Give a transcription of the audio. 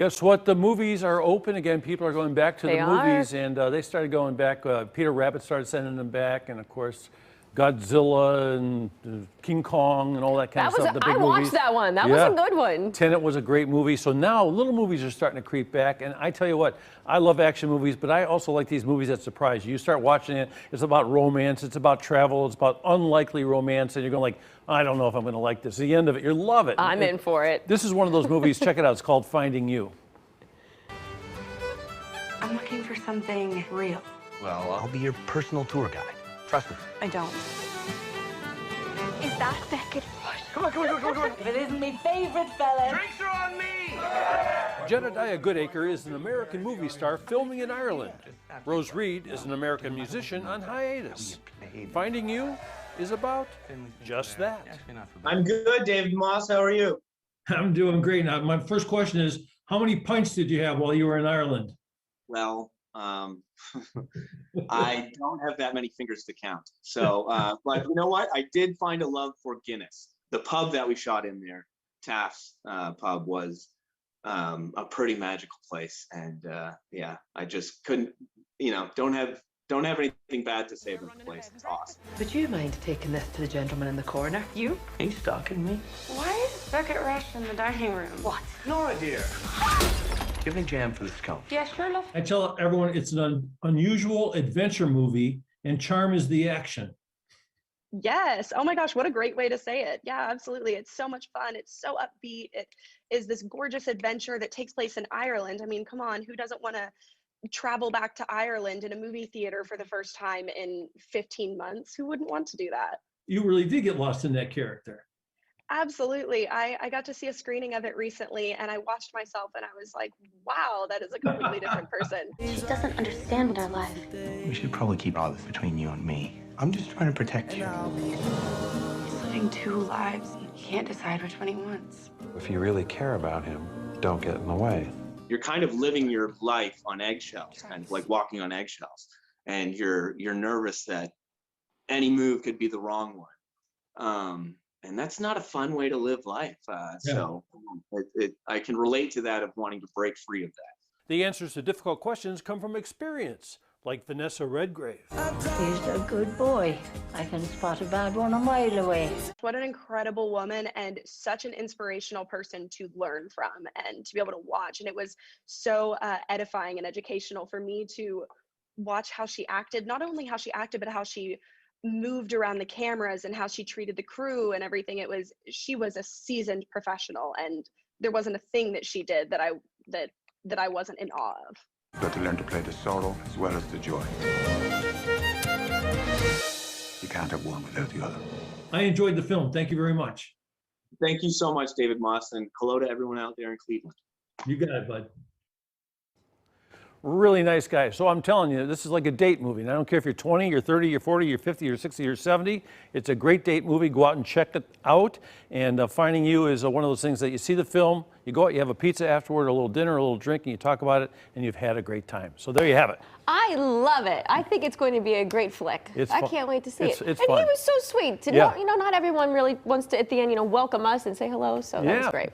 Guess what? The movies are open again. People are going back to They the are. movies, and they started going back. Peter Rabbit started sending them back, and of course, Godzilla and King Kong and all that kind of stuff. The big I movies. watched that one. That was a good one. Tenet was a great movie. So now little movies are starting to creep back. And I tell you what, I love action movies, but I also like these movies that surprise you. You start watching it, it's about romance, it's about travel, it's about unlikely romance, and you're going like, I don't know if I'm going to like this. At the end of it, you love it. I'm in for it. This is one of those movies. Check it out. It's called Finding You. I'm looking for something real. Well, I'll be your personal tour guide. Trust me. I don't. Is that Beckett? Come on. If it isn't my favorite fella. Drinks are on me! Jedediah Goodacre is an American movie star filming in Ireland. Rose Reed is an American musician on hiatus. Finding You is about just that. I'm good, David Moss. How are you? I'm doing great. Now, my first question is, how many pints did you have while you were in Ireland? Well, I don't have that many fingers to count. So, but you know what? I did find a love for Guinness. The pub that we shot in there, Taft's pub, was a pretty magical place. And yeah, I just couldn't, don't have anything bad to say about the place. It's awesome. Would you mind taking this to the gentleman in the corner? You? He's stalking me. Why is Beckett Rush in the dining room? What? Nora, dear. Give me jam for this cone. Yeah, sure, love. I tell everyone it's an unusual adventure movie, and charm is the action. Yes. Oh my gosh, what a great way to say it. Yeah, absolutely. It's so much fun. It's so upbeat. It is this gorgeous adventure that takes place in Ireland. I mean, come on, who doesn't want to travel back to Ireland in a movie theater for the first time in 15 months? Who wouldn't want to do that? You really did get lost in that character. Absolutely. I got to see a screening of it recently, and I watched myself and I was like, wow, that is a completely different person. She doesn't understand our life. We should probably keep all this between you and me. I'm just trying to protect you. He's living two lives and he can't decide which one he wants. If you really care about him, don't get in the way. You're kind of living your life on eggshells, kind of like walking on eggshells, and you're nervous that any move could be the wrong one. And that's not a fun way to live life. So I can relate to that, of wanting to break free of that. The answers to difficult questions come from experience, like Vanessa Redgrave. He's a good boy. I can spot a bad one a mile away. What an incredible woman, and such an inspirational person to learn from and to be able to watch. And it was so edifying and educational for me to watch how she acted, not only how she acted, but how she moved around the cameras and how she treated the crew and everything. She was a seasoned professional, and there wasn't a thing that she did that I wasn't in awe of. You've got to learn to play the sorrow as well as the joy. You can't have one without the other. I enjoyed the film. Thank you very much. Thank you so much, David Moss, and hello to everyone out there in Cleveland. You got it, bud. Really nice guy. So I'm telling you, this is like a date movie. And I don't care if you're 20, you're 30, you're 40, you're 50, you're 60, you're 70. It's a great date movie. Go out and check it out. And Finding You is one of those things that you see the film, you go out, you have a pizza afterward, a little dinner, a little drink, and you talk about it, and you've had a great time. So there you have it. I love it. I think it's going to be a great flick. I can't wait to see it. It's and fun. he was so sweet. Not everyone really wants to, at the end, welcome us and say hello. So that was great.